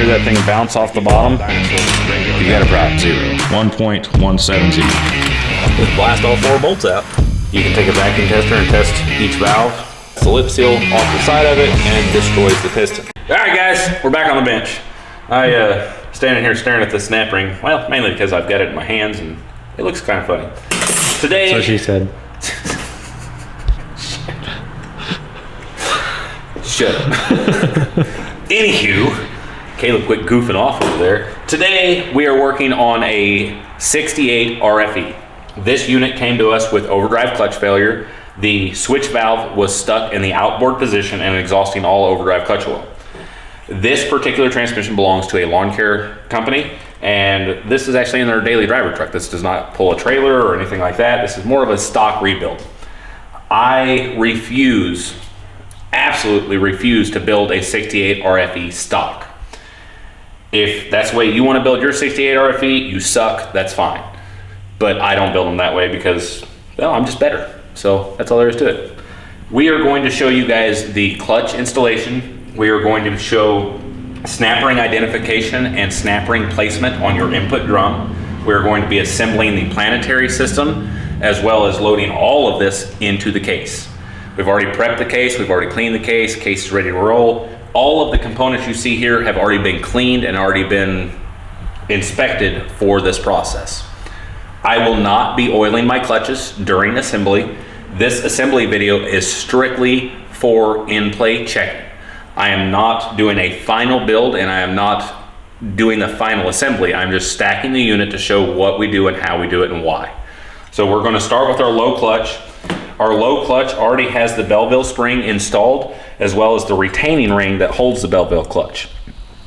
hear that thing bounce off the bottom, you got about 1.170. Just blast all 4 bolts out. You can take a vacuum tester and test each valve. It's the lip seal off the side of it and destroys the piston. All right, guys, we're back on the bench. Standing here staring at the snap ring. Well, mainly because I've got it in my hands and it looks kind of funny. Today. That's what she said. Shut up. Anywho, Caleb quit goofing off over there. Today we are working on a 68 RFE. This unit came to us with overdrive clutch failure. The switch valve was stuck in the outboard position and exhausting all overdrive clutch oil. This particular transmission belongs to a lawn care company, and this is actually in their daily driver truck. This does not pull a trailer or anything like that. This is more of a stock rebuild. I absolutely refuse to build a 68 RFE stock. If that's the way you want to build your 68 RFE, you suck, that's fine. But I don't build them that way because, well, I'm just better. So that's all there is to it. We are going to show you guys the clutch installation. We are going to show snap ring identification and snap ring placement on your input drum. We're going to be assembling the Planetary system as well as loading all of this into the case. We've already prepped the case, we've already cleaned the case is ready to roll. All of the components you see here have already been cleaned and already been inspected for this process. I will not be oiling my clutches during assembly. This assembly video is strictly for in-play checking. I am not doing a final build and I am not doing the final assembly. I'm just stacking the unit to show what we do and how we do it and why. So we're going to start with our low clutch. Our low clutch already has the Belleville spring installed, as well as the retaining ring that holds the Belleville clutch,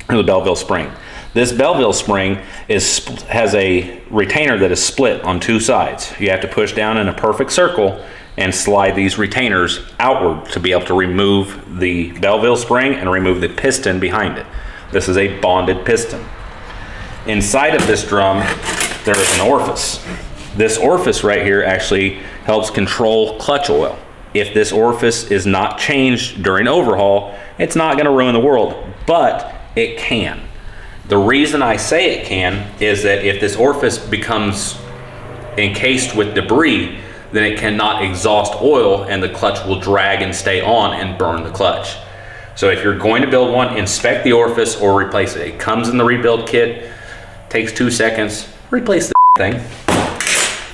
or the Belleville spring. This Belleville spring has a retainer that is split on 2 sides. You have to push down in a perfect circle and slide these retainers outward to be able to remove the Belleville spring and remove the piston behind it. This is a bonded piston. Inside of this drum, there is an orifice. This orifice right here actually helps control clutch oil. If this orifice is not changed during overhaul, it's not going to ruin the world, but it can. The reason I say it can is that if this orifice becomes encased with debris, then it cannot exhaust oil and the clutch will drag and stay on and burn the clutch. So if you're going to build one, inspect the orifice or replace it. It comes in the rebuild kit, takes 2 seconds, replace the thing.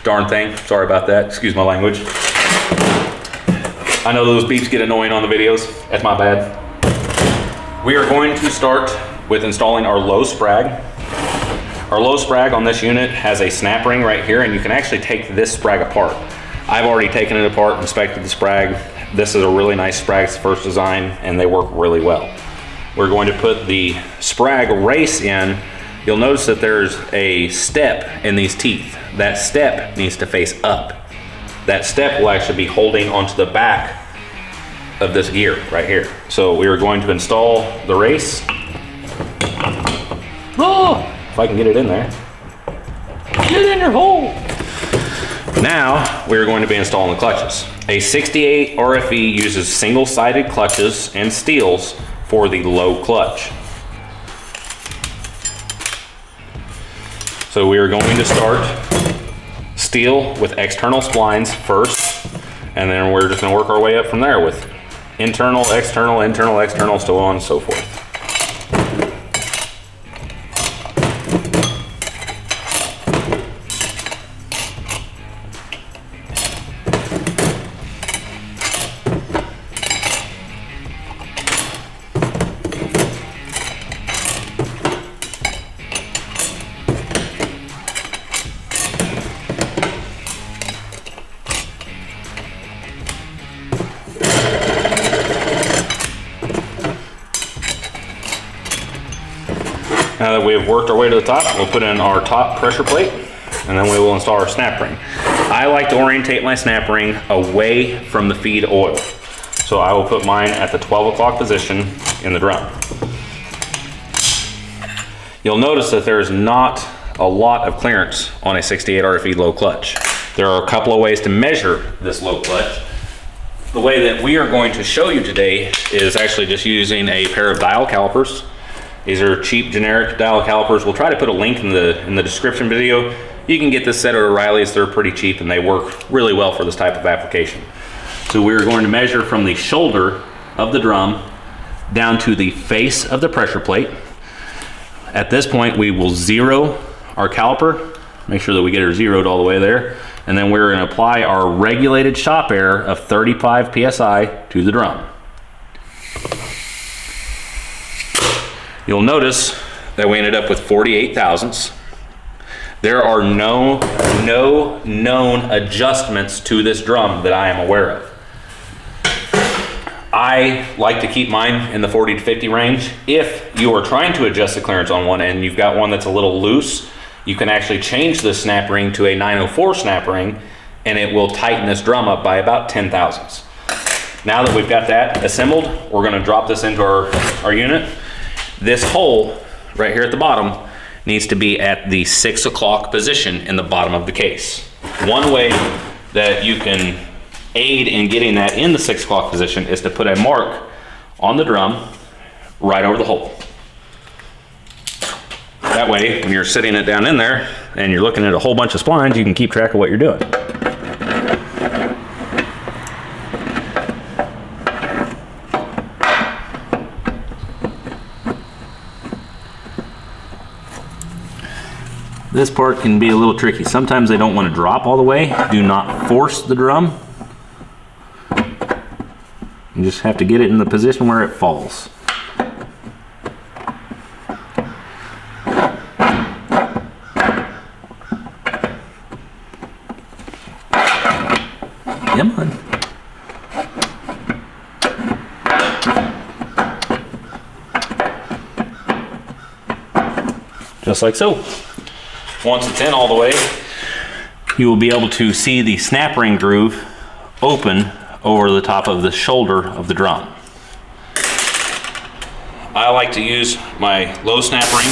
Darn thing, sorry about that, excuse my language. I know those beeps get annoying on the videos, that's my bad. We are going to start with installing our low sprag. Our low sprag on this unit has a snap ring right here, and you can actually take this sprag apart. I've already taken it apart, inspected the sprag. This is a really nice sprag, it's the first design, and they work really well. We're going to put the sprag race in. You'll notice that there's a step in these teeth. That step needs to face up. That step will actually be holding onto the back of this gear right here. So we are going to install the race. Oh, if I can get it in there. Get it in your hole. Now we're going to be installing the clutches. A 68 RFE uses single-sided clutches and steels for the low clutch. So we are going to start steel with external splines first, and then we're just going to work our way up from there with internal, external, so on and so forth. Now that we have worked our way to the top, we'll put in our top pressure plate, and then we will install our snap ring. I like to orientate my snap ring away from the feed oil. So I will put mine at the 12 o'clock position in the drum. You'll notice that there's not a lot of clearance on a 68 RFE low clutch. There are a couple of ways to measure this low clutch. The way that we are going to show you today is actually just using a pair of dial calipers. These are cheap generic dial calipers. We'll try to put a link in the description video. You can get this set at O'Reilly's. They're pretty cheap and they work really well for this type of application. So we're going to measure from the shoulder of the drum down to the face of the pressure plate. At this point, we will zero our caliper, make sure that we get her zeroed all the way there, and then we're going to apply our regulated shop air of 35 psi to the drum. You'll notice that we ended up with 48 thousandths. There are no known adjustments to this drum that I am aware of. I like to keep mine in the 40 to 50 range. If you are trying to adjust the clearance on one and you've got one that's a little loose, you can actually change the snap ring to a 904 snap ring and it will tighten this drum up by about 10 thousandths. Now that we've got that assembled, we're going to drop this into our unit. This hole right here at the bottom needs to be at the 6 o'clock position in the bottom of the case. One way that you can aid in getting that in the 6 o'clock position is to put a mark on the drum right over the hole. That way, when you're sitting it down in there and you're looking at a whole bunch of splines, you can keep track of what you're doing. This part can be a little tricky. Sometimes they don't want to drop all the way. Do not force the drum. You just have to get it in the position where it falls. Come on. Just like so. Once it's in all the way, you will be able to see the snap ring groove open over the top of the shoulder of the drum. I like to use my low snap ring.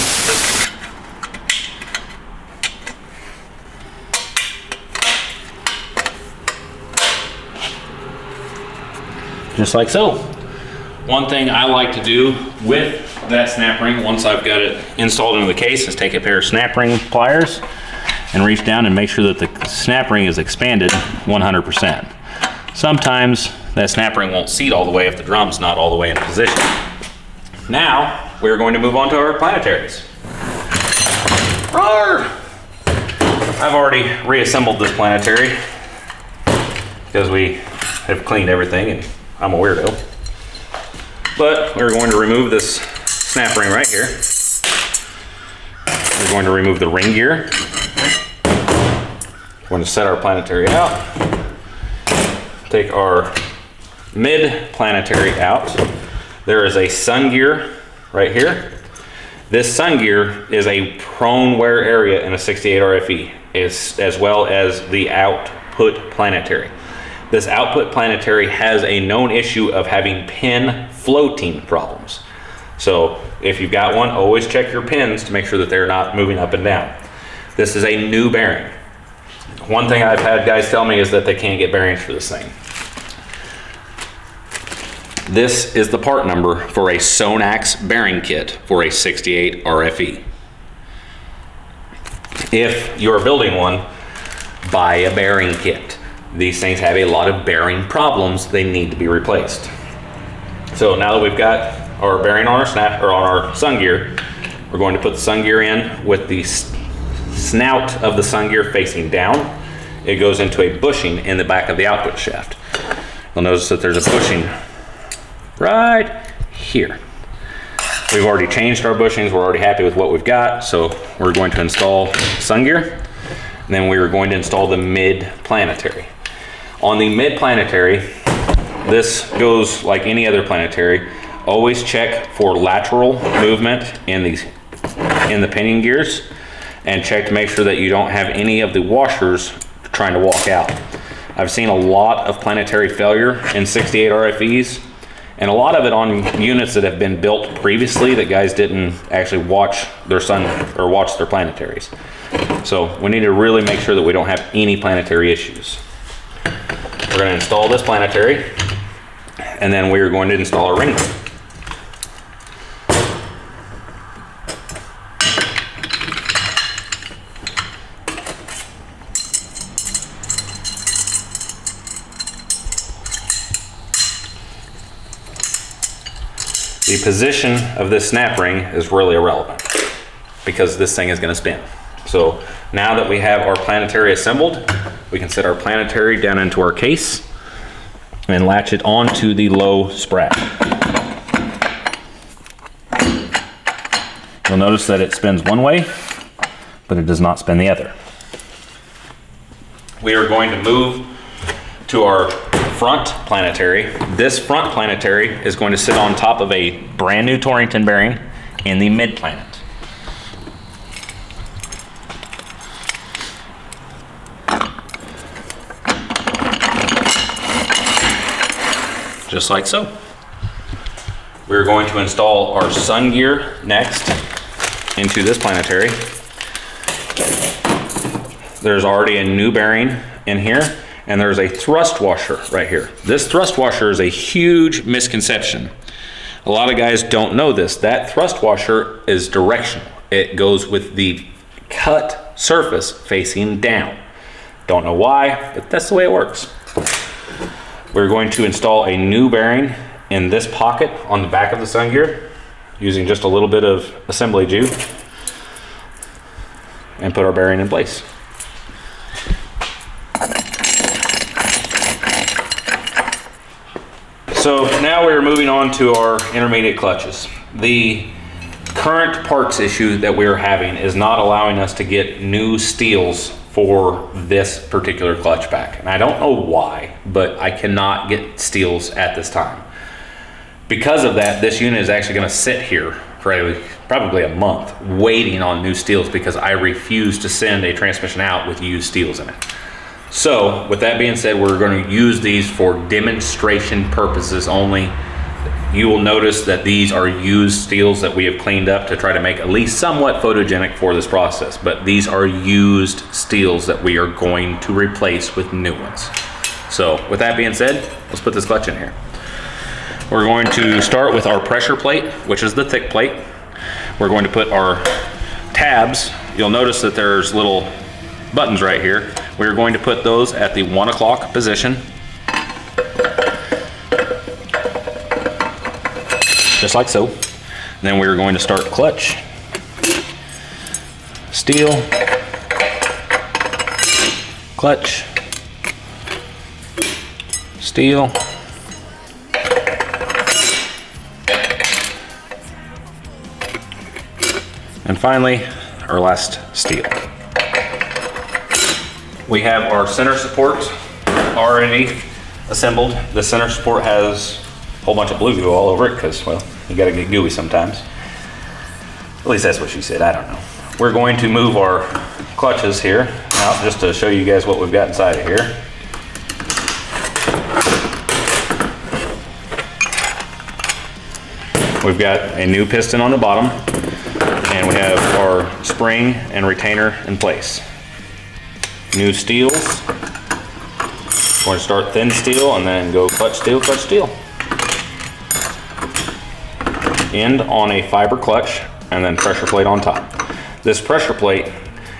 Just like so. One thing I like to do with that snap ring, once I've got it installed into the case, is take a pair of snap ring pliers and reach down and make sure that the snap ring is expanded 100%. Sometimes that snap ring won't seat all the way if the drum's not all the way in position. Now, we're going to move on to our planetaries. Roar! I've already reassembled this planetary because we have cleaned everything and I'm a weirdo. But we're going to remove this snap ring right here. We're going to remove the ring gear. We're going to set our planetary out. Take our mid planetary out. There is a sun gear right here. This sun gear is a prone wear area in a 68 RFE, as well as the output planetary. This output planetary has a known issue of having pin floating problems. So if you've got one, always check your pins to make sure that they're not moving up and down. This is a new bearing. One thing I've had guys tell me is that they can't get bearings for this thing. This is the part number for a Sonax bearing kit for a 68 RFE. If you're building one, buy a bearing kit. These things have a lot of bearing problems. They need to be replaced. So now that we've got our bearing on our snap or on our sun gear, we're going to put the sun gear in with the snout of the sun gear facing down. It goes into a bushing in the back of the output shaft. You'll notice that there's a bushing right here. We've already changed our bushings. We're already happy with what we've got. So we're going to install sun gear. And then we are going to install the mid planetary. On the mid planetary, this goes like any other planetary. Always check for lateral movement in the pinion gears, and check to make sure that you don't have any of the washers trying to walk out. I've seen a lot of planetary failure in 68 RFEs, and a lot of it on units that have been built previously that guys didn't actually watch their watch their planetaries. So we need to really make sure that we don't have any planetary issues. We're going to install this planetary, and then we are going to install our ring. The position of this snap ring is really irrelevant because this thing is going to spin. So now that we have our Planetary assembled, we can set our Planetary down into our case and latch it onto the low sprat. You'll notice that it spins one way, but it does not spin the other. We are going to move to our front Planetary. This front Planetary is going to sit on top of a brand new Torrington bearing in the mid planet. Just like so. We're going to install our sun gear next into this Planetary. There's already a new bearing in here, and there's a thrust washer right here. This thrust washer is a huge misconception. A lot of guys don't know this. That thrust washer is directional. It goes with the cut surface facing down. Don't know why, but that's the way it works. We're going to install a new bearing in this pocket on the back of the sun gear using just a little bit of assembly glue and put our bearing in place. So now we're moving on to our intermediate clutches. The current parts issue that we're having is not allowing us to get new steels for this particular clutch pack. And I don't know why, but I cannot get steels at this time. Because of that, this unit is actually gonna sit here for probably a month waiting on new steels because I refuse to send a transmission out with used steels in it. So with that being said, we're going to use these for demonstration purposes only. You will notice that these are used steels that we have cleaned up to try to make at least somewhat photogenic for this process, but these are used steels that we are going to replace with new ones. So with that being said, let's put this clutch in here. We're going to start with our pressure plate, which is the thick plate. We're going to put our tabs. You'll notice that there's little buttons right here. We're going to put those at the 1 o'clock position. Just like so. Then we're going to start clutch, steel, clutch, steel, and finally our last steel. We have our center support already assembled. The center support has a whole bunch of blue glue all over it because, well, you gotta get gooey sometimes. At least that's what she said, I don't know. We're going to move our clutches here out just to show you guys what we've got inside of here. We've got a new piston on the bottom, and we have our spring and retainer in place. New steels. We're going to start thin steel and then go clutch steel, clutch steel. End on a fiber clutch and then pressure plate on top. This pressure plate,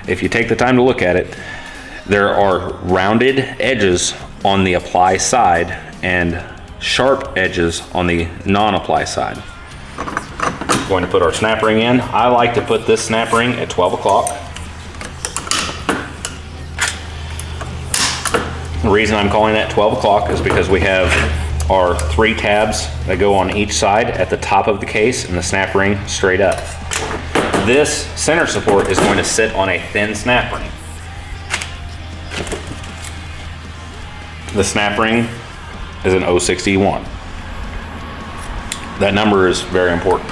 if you take the time to look at it, there are rounded edges on the apply side and sharp edges on the non-apply side. Going to put our snap ring in. I like to put this snap ring at 12 o'clock. The reason I'm calling that 12 o'clock is because we have our 3 tabs that go on each side at the top of the case and the snap ring straight up. This center support is going to sit on a thin snap ring. The snap ring is an 061. That number is very important.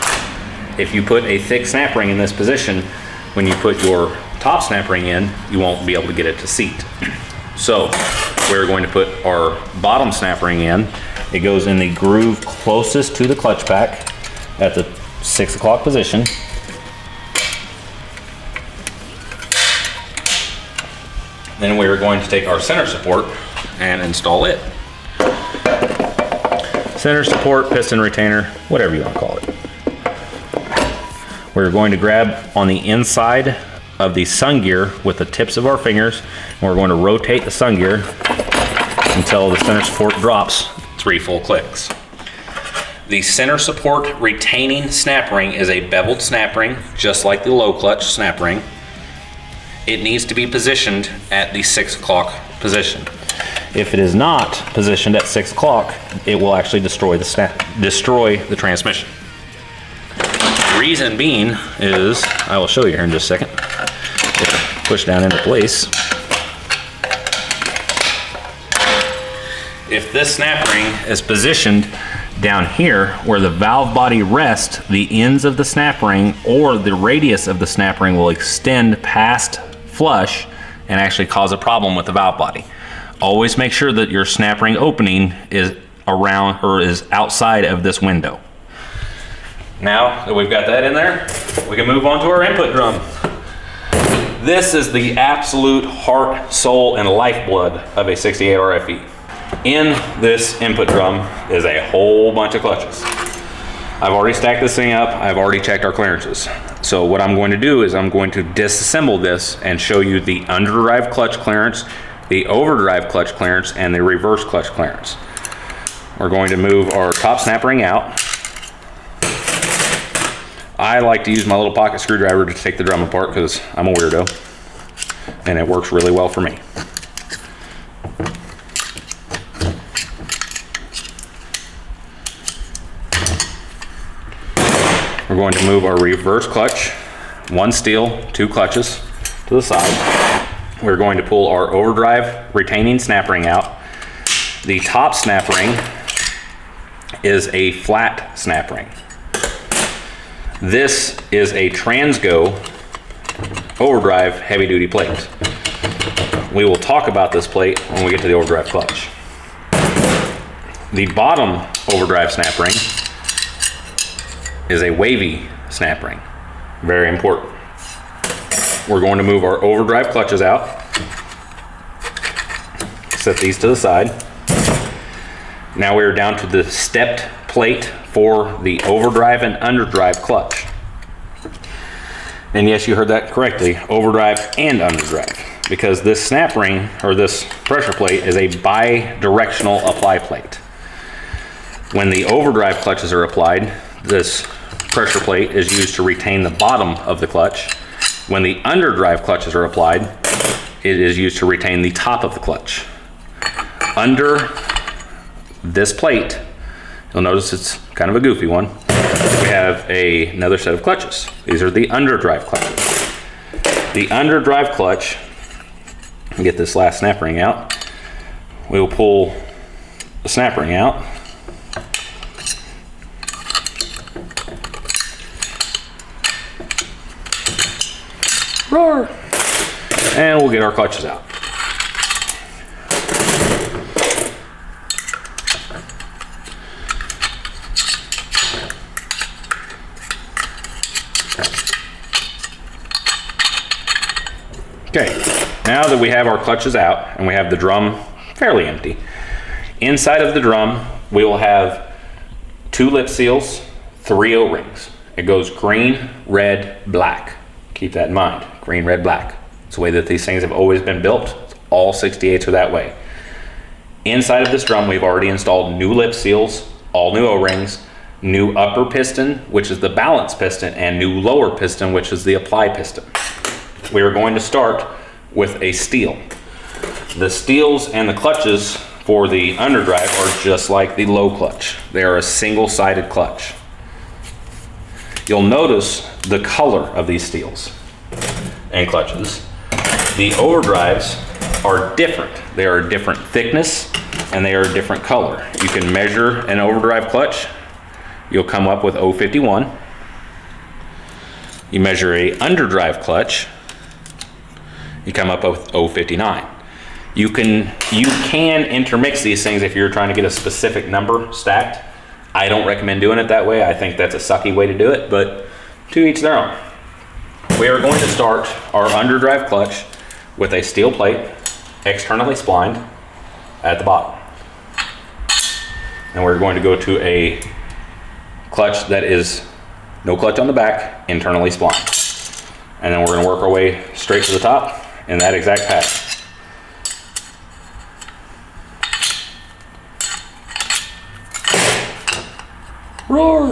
If you put a thick snap ring in this position, when you put your top snap ring in, you won't be able to get it to seat. So we're going to put our bottom snap ring in. It goes in the groove closest to the clutch pack at the 6 o'clock position. Then we're going to take our center support and install it. Center support, piston retainer, whatever you want to call it. We're going to grab on the inside of the sun gear with the tips of our fingers, and we're going to rotate the sun gear until the center support drops 3 full clicks. The center support retaining snap ring is a beveled snap ring, just like the low clutch snap ring. It needs to be positioned at the 6 o'clock position. If it is not positioned at 6 o'clock, it will actually destroy the transmission. Reason being is, I will show you here in just a second. Push down into place. If this snap ring is positioned down here where the valve body rests, the ends of the snap ring or the radius of the snap ring will extend past flush and actually cause a problem with the valve body. Always make sure that your snap ring opening is around or is outside of this window. Now that we've got that in there, we can move on to our input drum. This is the absolute heart, soul, and lifeblood of a 68 RFE. In this input drum is a whole bunch of clutches. I've already stacked this thing up. I've already checked our clearances. So what I'm going to do is I'm going to disassemble this and show you the underdrive clutch clearance, the overdrive clutch clearance, and the reverse clutch clearance. We're going to move our top snap ring out. I like to use my little pocket screwdriver to take the drum apart because I'm a weirdo, and it works really well for me. We're going to move our reverse clutch, 1 steel, 2 clutches to the side. We're going to pull our overdrive retaining snap ring out. The top snap ring is a flat snap ring. This is a Transgo overdrive heavy duty plate. We will talk about this plate when we get to the overdrive clutch. The bottom overdrive snap ring is a wavy snap ring. Very important. We're going to move our overdrive clutches out. Set these to the side. Now we're down to the stepped plate for the overdrive and underdrive clutch. And yes, you heard that correctly, overdrive and underdrive, because this snap ring or this pressure plate is a bi-directional apply plate. When the overdrive clutches are applied, this pressure plate is used to retain the bottom of the clutch. When the underdrive clutches are applied, it is used to retain the top of the clutch. Under this plate, you'll notice it's kind of a goofy one. We have another set of clutches. These are the underdrive clutches. The underdrive clutch, get this last snap ring out. We will pull the snap ring out. Roar! And we'll get our clutches out. Okay, now that we have our clutches out and we have the drum fairly empty, inside of the drum we will have 2 lip seals, 3 O-rings. It goes green, red, black. Keep that in mind, green, red, black. It's the way that these things have always been built. All 68s are that way. Inside of this drum we've already installed new lip seals, all new O-rings, new upper piston, which is the balance piston, and new lower piston, which is the apply piston. We are going to start with a steel. The steels and the clutches for the underdrive are just like the low clutch. They are a single-sided clutch. You'll notice the color of these steels and clutches. The overdrives are different. They are a different thickness and they are a different color. You can measure an overdrive clutch. You'll come up with 051. You measure a underdrive clutch, you come up with 059. You can intermix these things if you're trying to get a specific number stacked. I don't recommend doing it that way. I think that's a sucky way to do it, but to each their own. We are going to start our underdrive clutch with a steel plate externally splined at the bottom. And we're going to go to a clutch that is no clutch on the back, internally splined. And then we're going to work our way straight to the top in that exact pattern. Roar!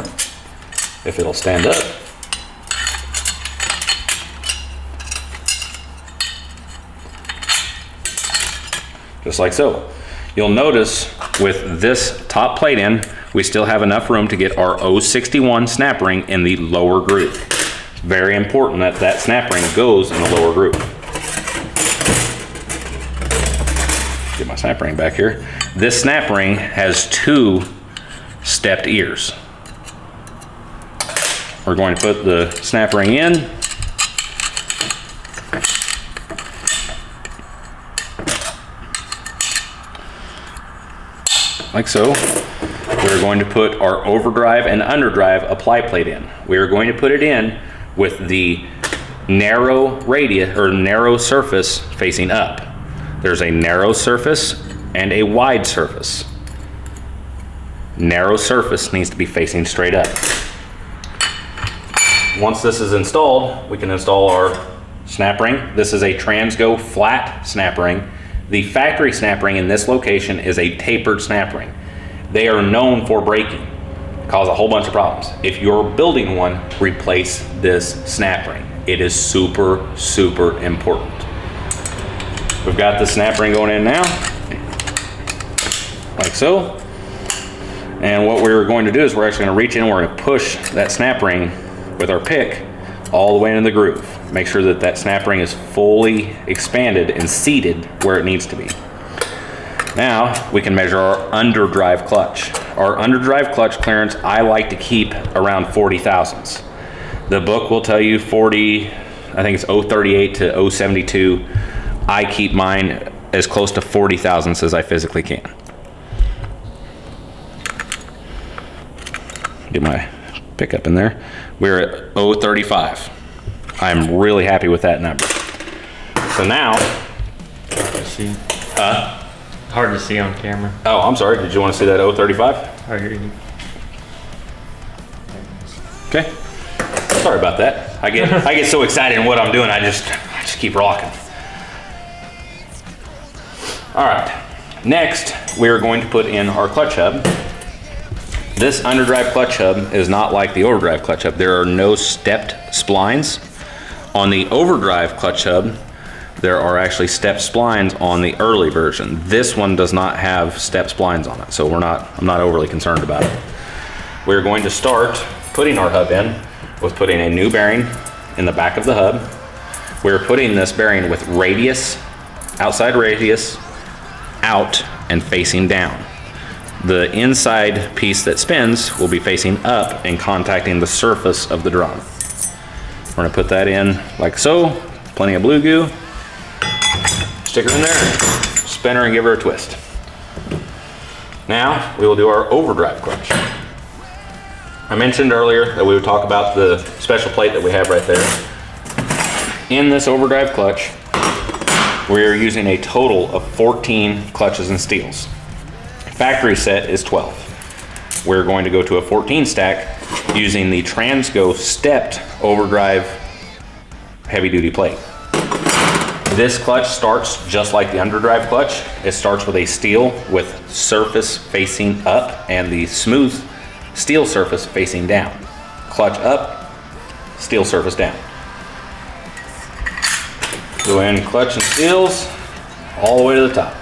If it'll stand up. Just like so. You'll notice with this top plate in, we still have enough room to get our 061 snap ring in the lower groove. It's very important that that snap ring goes in the lower groove. Get my snap ring back here. This snap ring has 2 stepped ears. We're going to put the snap ring in. Like so. We're going to put our overdrive and underdrive apply plate in. We are going to put it in with the narrow radius or narrow surface facing up. There's a narrow surface and a wide surface. Narrow surface needs to be facing straight up. Once this is installed, we can install our snap ring. This is a Transgo flat snap ring. The factory snap ring in this location is a tapered snap ring. They are known for breaking, cause a whole bunch of problems. If you're building one, replace this snap ring. It is super, super important. We've got the snap ring going in now, like so. And what we're going to do is we're actually going to reach in and we're going to push that snap ring with our pick all the way into the groove. Make sure that that snap ring is fully expanded and seated where it needs to be. Now we can measure our underdrive clutch. Our underdrive clutch clearance I like to keep around 40 thousandths. The book will tell you 40, I think it's 038 to 072. I keep mine as close to 40 thousandths as I physically can. Get my pickup in there. We're at 035. I'm really happy with that number. So now, Hard to see. Hard to see on camera. Oh, I'm sorry. Did you want to see that 035? I hear you. Okay. Sorry about that. I get so excited in what I'm doing. I just keep rocking. All right. Next, we are going to put in our clutch hub. This underdrive clutch hub is not like the overdrive clutch hub. There are no stepped splines. On the overdrive clutch hub, there are actually stepped splines on the early version. This one does not have stepped splines on it, so I'm not overly concerned about it. We're going to start putting our hub in with putting a new bearing in the back of the hub. We're putting this bearing with radius, outside radius, out and facing down. The inside piece that spins will be facing up and contacting the surface of the drum. We're gonna put that in like so, plenty of blue goo. Stick her in there, spin her and give her a twist. Now we will do our overdrive clutch. I mentioned earlier that we would talk about the special plate that we have right there. In this overdrive clutch, we are using a total of 14 clutches and steels. Factory set is 12. We're going to go to a 14 stack using the Transgo stepped overdrive heavy duty plate. This clutch starts just like the underdrive clutch. It starts with a steel with surface facing up and the smooth steel surface facing down. Clutch up, steel surface down. Go in clutch and steels all the way to the top.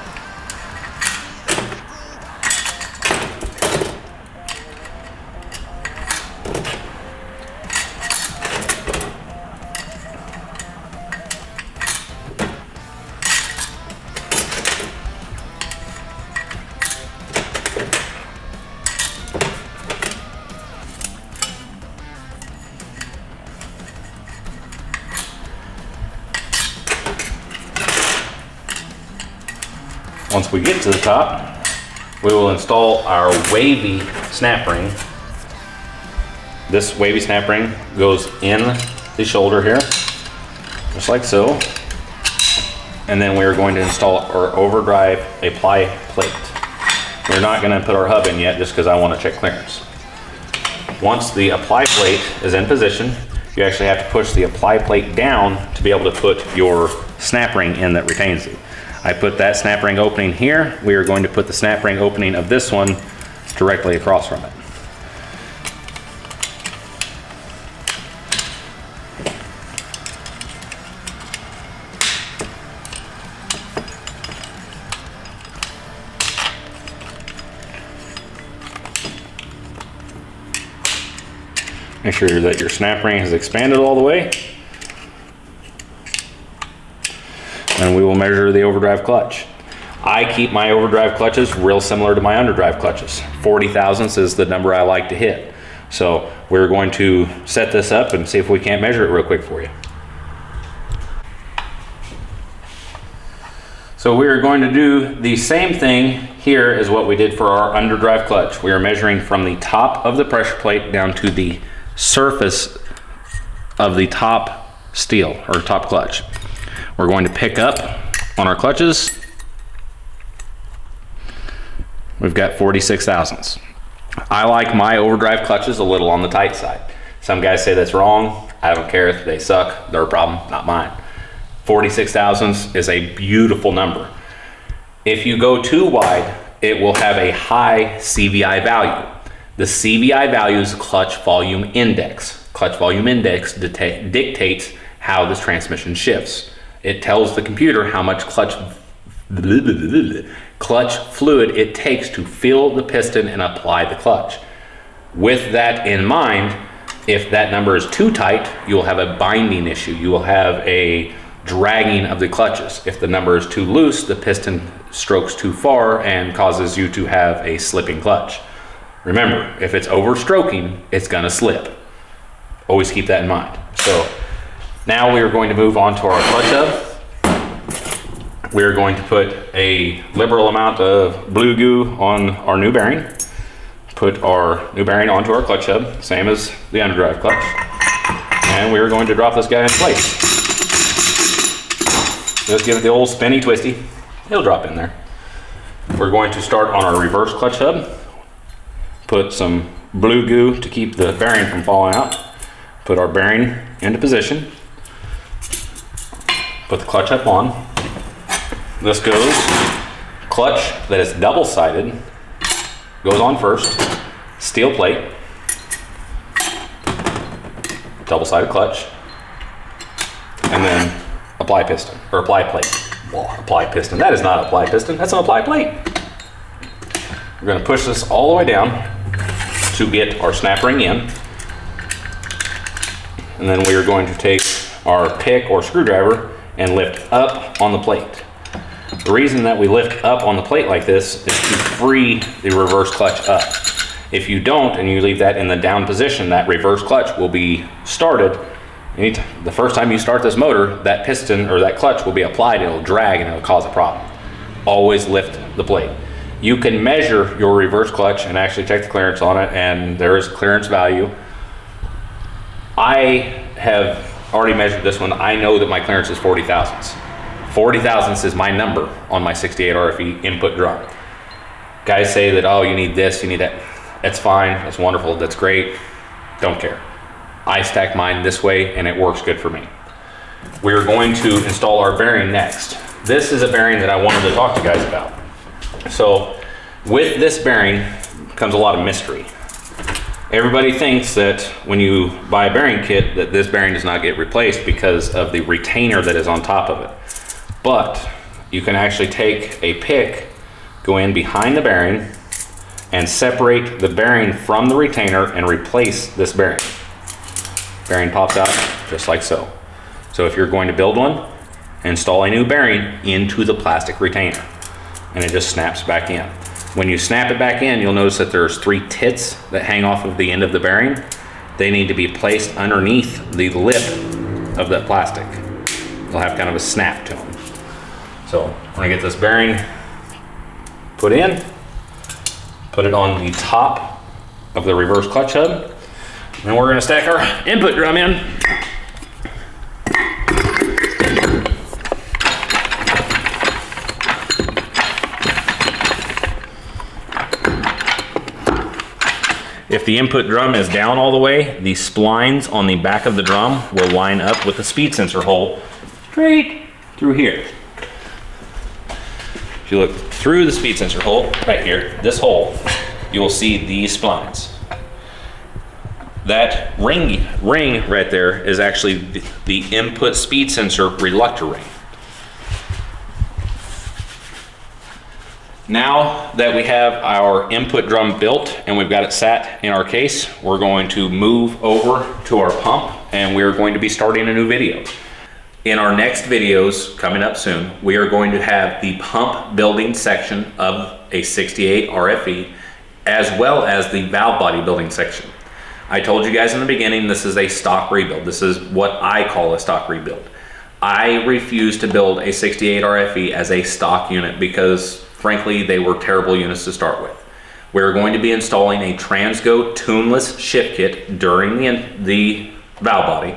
Once we get to the top, we will install our wavy snap ring. This wavy snap ring goes in the shoulder here, just like so. And then we are going to install our overdrive apply plate. We're not going to put our hub in yet just because I want to check clearance. Once the apply plate is in position, you actually have to push the apply plate down to be able to put your snap ring in that retains it. I put that snap ring opening here. We are going to put the snap ring opening of this one directly across from it. Make sure that your snap ring has expanded all the way. And we will measure the overdrive clutch. I keep my overdrive clutches real similar to my underdrive clutches. 40 thousandths is the number I like to hit. So we're going to set this up and see if we can't measure it real quick for you. So we are going to do the same thing here as what we did for our underdrive clutch. We are measuring from the top of the pressure plate down to the surface of the top steel or top clutch. We're going to pick up on our clutches. We've got 46 thousandths. I like my overdrive clutches a little on the tight side. Some guys say that's wrong. I don't care if they suck, their problem, not mine. 46 thousandths is a beautiful number. If you go too wide, it will have a high CVI value. The CVI value is clutch volume index. Clutch volume index dictates how this transmission shifts. It tells the computer how much clutch fluid it takes to fill the piston and apply the clutch. With that in mind, if that number is too tight, you will have a binding issue. You will have a dragging of the clutches. If the number is too loose, the piston strokes too far and causes you to have a slipping clutch. Remember, if it's overstroking, it's gonna slip. Always keep that in mind. So now we are going to move on to our clutch hub. We're going to put a liberal amount of blue goo on our new bearing. Put our new bearing onto our clutch hub, same as the underdrive clutch. And we're going to drop this guy in place. Just give it the old spinny twisty. It'll drop in there. We're going to start on our reverse clutch hub. Put some blue goo to keep the bearing from falling out. Put our bearing into position. Put the clutch up on. This goes, clutch that is double-sided goes on first. Steel plate. Double-sided clutch. And then apply piston, or apply plate. Well, apply piston, that is not apply piston, that's an apply plate. We're gonna push this all the way down to get our snap ring in. And then we are going to take our pick or screwdriver and lift up on the plate. The reason that we lift up on the plate like this is to free the reverse clutch up. If you don't and you leave that in the down position, that reverse clutch will be started. The first time you start this motor, that piston or that clutch will be applied, it'll drag and it'll cause a problem. Always lift the plate. You can measure your reverse clutch and actually check the clearance on it, and there is clearance value. I have already measured this one. I know that my clearance is 40 thousandths. 40 thousandths is my number on my 68 RFE input drum. Guys say that, oh, you need this, you need that. That's fine, that's wonderful, that's great. Don't care. I stack mine this way and it works good for me. We're going to install our bearing next. This is a bearing that I wanted to talk to you guys about. So with this bearing comes a lot of mystery. Everybody thinks that when you buy a bearing kit that this bearing does not get replaced because of the retainer that is on top of it. But you can actually take a pick, go in behind the bearing and separate the bearing from the retainer and replace this bearing. Bearing pops out just like so. So if you're going to build one, install a new bearing into the plastic retainer and it just snaps back in. When you snap it back in, you'll notice that there's 3 tits that hang off of the end of the bearing. They need to be placed underneath the lip of that plastic. They'll have kind of a snap to them. So I'm gonna get this bearing put in, put it on the top of the reverse clutch hub, and we're gonna stack our input drum in. If the input drum is down all the way, the splines on the back of the drum will line up with the speed sensor hole straight through here. If you look through the speed sensor hole, right here, this hole, you will see these splines. That ring right there is actually the input speed sensor reluctor ring. Now that we have our input drum built and we've got it sat in our case, we're going to move over to our pump and we're going to be starting a new video. In our next videos coming up soon, we are going to have the pump building section of a 68 RFE as well as the valve body building section. I told you guys in the beginning, this is a stock rebuild. This is what I call a stock rebuild. I refuse to build a 68 RFE as a stock unit because frankly, they were terrible units to start with. We're going to be installing a Transgo tuneless shift kit during the valve body.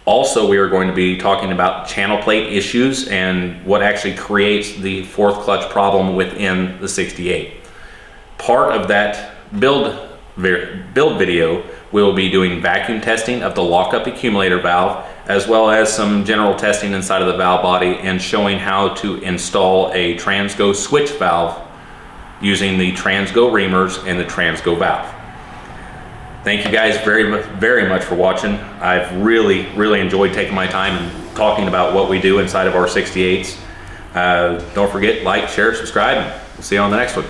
Also, we are going to be talking about channel plate issues and what actually creates the fourth clutch problem within the 68. Part of that build video, we'll be doing vacuum testing of the lockup accumulator valve, as well as some general testing inside of the valve body and showing how to install a Transgo switch valve using the Transgo reamers and the Transgo valve. Thank you guys very much for watching. I've really enjoyed taking my time and talking about what we do inside of our 68s. Don't forget, like, share, subscribe, and we'll see you on the next one.